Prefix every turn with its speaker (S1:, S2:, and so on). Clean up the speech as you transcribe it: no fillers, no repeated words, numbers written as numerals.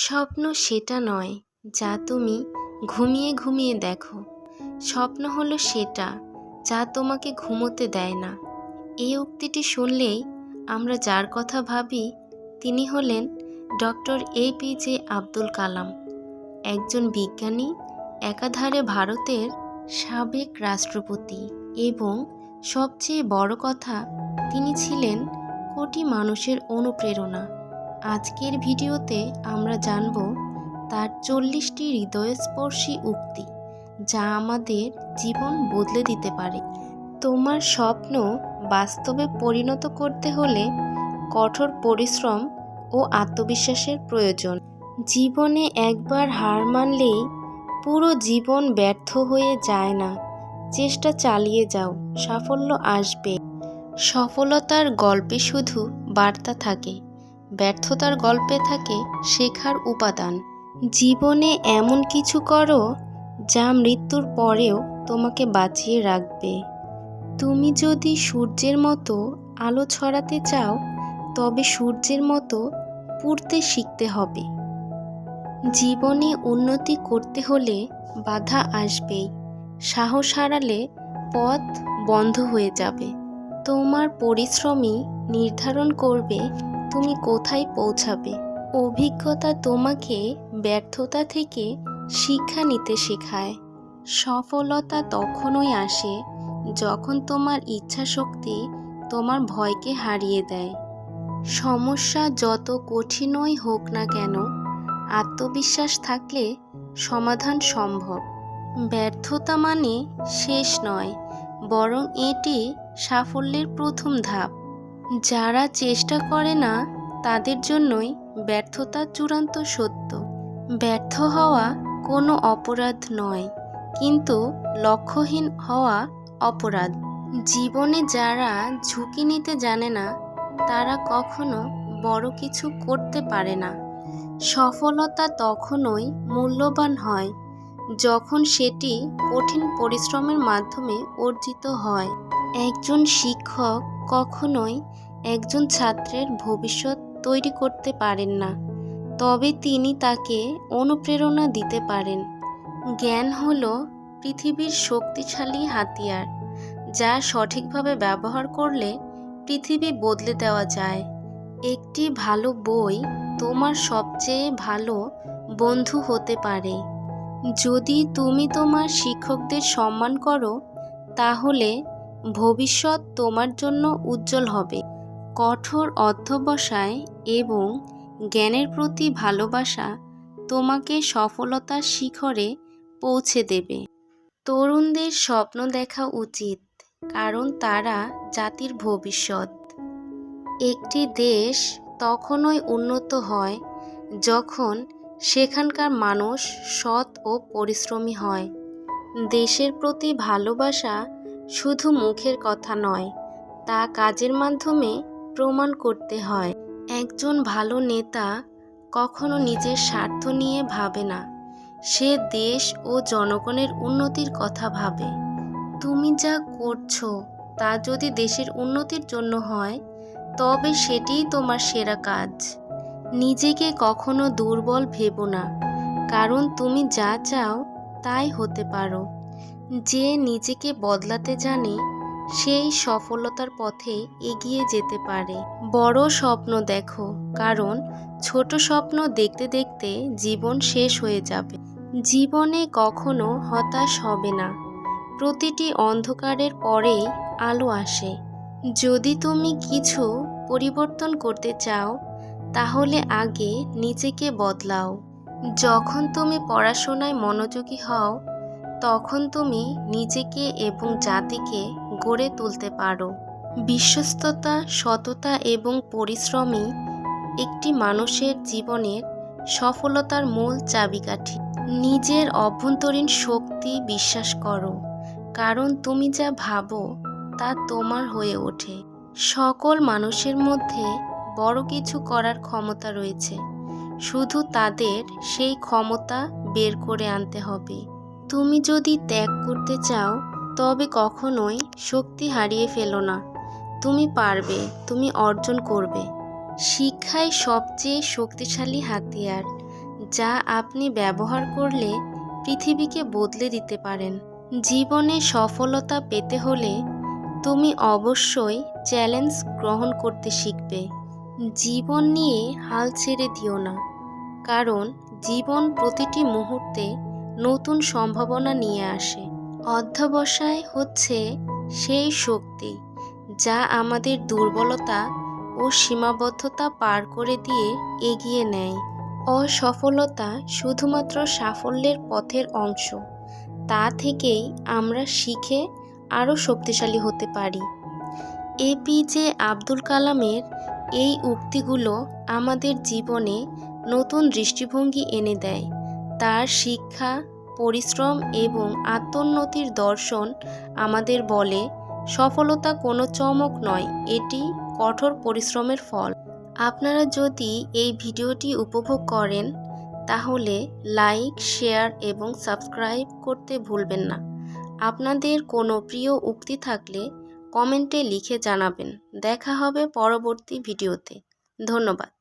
S1: স্বপ্ন সেটা নয় যা তুমি ঘুমিয়ে ঘুমিয়ে দেখো। স্বপ্ন হলো সেটা যা তোমাকে ঘুমোতে দেয় না। এই উক্তিটি শুনলেই আমরা যার কথা ভাবি তিনি হলেন ডক্টর APJ আব্দুল কালাম, একজন বিজ্ঞানী, একাধারে ভারতের সাবেক রাষ্ট্রপতি এবং সবচেয়ে বড় কথা তিনি ছিলেন কোটি মানুষের অনুপ্রেরণা। আজকের ভিডিওতে আমরা জানব তার 40টি হৃদয়স্পর্শী উক্তি যা আমাদের জীবন বদলে দিতে পারে। তোমার স্বপ্ন বাস্তবে পরিণত করতে হলে কঠোর পরিশ্রম ও আত্মবিশ্বাসের প্রয়োজন। জীবনে একবার হার মানলেই পুরো জীবন ব্যর্থ হয়ে যায় না। চেষ্টা চালিয়ে যাও, সাফল্য আসবে। সফলতার গল্পে শুধু বার্তা থাকে, ব্যর্থতার গল্পে থাকে শেখার উপাদান। জীবনে এমন কিছু করো যা মৃত্যুর পরেও তোমাকে বাঁচিয়ে রাখবে। তুমি যদি সূর্যের মতো আলো ছড়াতে চাও তবে সূর্যের মতো পুড়তে শিখতে হবে। জীবনে উন্নতি করতে হলে বাধা আসবেই। সাহস হারালে পথ বন্ধ হয়ে যাবে। তোমার পরিশ্রমই নির্ধারণ করবে তুমি কোথায় পৌঁছাবে। অভিজ্ঞতা তোমাকে ব্যর্থতা থেকে শিক্ষা নিতে শেখায়। সফলতা তখনই আসে যখন তোমার ইচ্ছাশক্তি তোমার ভয়কে হারিয়ে দেয়। সমস্যা যত কঠিনই হোক না কেন, আত্মবিশ্বাস থাকলে সমাধান সম্ভব। ব্যর্থতা মানে শেষ নয়, বরং এটি সাফল্যের প্রথম ধাপ। যারা চেষ্টা করে না তাদের জন্যই ব্যর্থতা চূড়ান্ত সত্য। ব্যর্থ হওয়া কোনো অপরাধ নয়, কিন্তু লক্ষ্যহীন হওয়া অপরাধ। জীবনে যারা ঝুঁকি নিতে জানে না তারা কখনো বড় কিছু করতে পারে না। সফলতা তখনই মূল্যবান হয় যখন সেটি কঠিন পরিশ্রমের মাধ্যমে অর্জিত হয়। একজন শিক্ষক কখনোই একজন ছাত্রের ভবিষ্যৎ তৈরি করতে পারেন না, তবে তিনি তাকে অনুপ্রেরণা দিতে পারেন। জ্ঞান হলো পৃথিবীর শক্তিশালী হাতিয়ার, যা সঠিকভাবে ব্যবহার করলে পৃথিবী বদলে দেওয়া যায়। একটি ভালো বই তোমার সবচেয়ে ভালো বন্ধু হতে পারে। যদি তুমি তোমার শিক্ষকদের সম্মান করো তাহলে ভবিষ্যৎ তোমার জন্য উজ্জ্বল হবে। কঠোর অধ্যবসায় এবং জ্ঞানের প্রতি ভালোবাসা তোমাকে সফলতার শিখরে পৌঁছে দেবে। তরুণদের স্বপ্ন দেখা উচিত, কারণ তারা জাতির ভবিষ্যৎ। একটি দেশ তখনই উন্নত হয় যখন সেখানকার মানুষ সৎ ও পরিশ্রমী হয়। দেশের প্রতি ভালোবাসা শুধু মুখের কথা নয়, তা কাজের মাধ্যমে প্রমাণ করতে হয়। একজন ভালো নেতা কখনো নিজের স্বার্থ নিয়ে ভাবে না, সে দেশ ও জনগণের উন্নতির কথা ভাবে। তুমি যা করছো তা যদি দেশের উন্নতির জন্য হয় তবে সেটিই তোমার সেরা কাজ। নিজেকে কখনো দুর্বল ভেবো না, কারণ তুমি যা চাও তাই হতে পারো। যে নিজেকে বদলাতে জানে সেই সফলতার পথে এগিয়ে যেতে পারে। বড় স্বপ্ন দেখো, কারণ ছোট স্বপ্ন দেখতে দেখতে জীবন শেষ হয়ে যাবে। জীবনে কখনো হতাশ হবে না, প্রতিটি অন্ধকারের পরেই আলো আসে। যদি তুমি কিছু পরিবর্তন করতে চাও তাহলে আগে নিজেকে বদলাও। যখন তুমি পড়াশোনায় মনোযোগী হও তখন তুমি নিজেকে এবং জাতিকে গড়ে তুলতে পারো। বিশ্বস্ততা, সততা এবং পরিশ্রমই একটি মানুষের জীবনের সফলতার মূল চাবিকাঠি। নিজের অভ্যন্তরীণ শক্তি বিশ্বাস করো, কারণ তুমি যা ভাবো তা তোমার হয়ে ওঠে। সকল মানুষের মধ্যে বড় কিছু করার ক্ষমতা রয়েছে, শুধু তাদের সেই ক্ষমতা বের করে আনতে হবে। তুমি যদি ত্যাগ করতে চাও তবে কখনোই শক্তি হারিয়ে ফেলো না। তুমি পারবে, তুমি অর্জন করবে। শিক্ষাই সবচেয়ে শক্তিশালী হাতিয়ার, যা আপনি ব্যবহার করলে পৃথিবীকে বদলে দিতে পারেন। জীবনে সফলতা পেতে হলে তুমি অবশ্যই চ্যালেঞ্জ গ্রহণ করতে শিখবে। জীবন নিয়ে হাল ছেড়ে দিও না, কারণ জীবন প্রতিটি মুহূর্তে নতুন সম্ভাবনা নিয়ে আসে। অধ্যবসায় হচ্ছে সেই শক্তি যা আমাদের দুর্বলতা ও সীমাবদ্ধতা পার করে দিয়ে এগিয়ে নেয়। অসফলতা শুধুমাত্র সাফল্যের পথের অংশ, তা থেকেই আমরা শিখে আরও শক্তিশালী হতে পারি। এপিজে আব্দুল কালামের এই উক্তিগুলো আমাদের জীবনে নতুন দৃষ্টিভঙ্গি এনে দেয়। তার শিক্ষা, পরিশ্রম এবং আত্মোন্নতির দর্শন আমাদের বলে, সফলতা কোনো চমক নয়, এটি কঠোর পরিশ্রমের ফল। আপনারা যদি এই ভিডিওটি উপভোগ করেন তাহলে লাইক, শেয়ার এবং সাবস্ক্রাইব করতে ভুলবেন না। আপনাদের কোনো প্রিয় উক্তি থাকলে কমেন্টে লিখে জানাবেন। দেখা হবে পরবর্তী ভিডিওতে। ধন্যবাদ।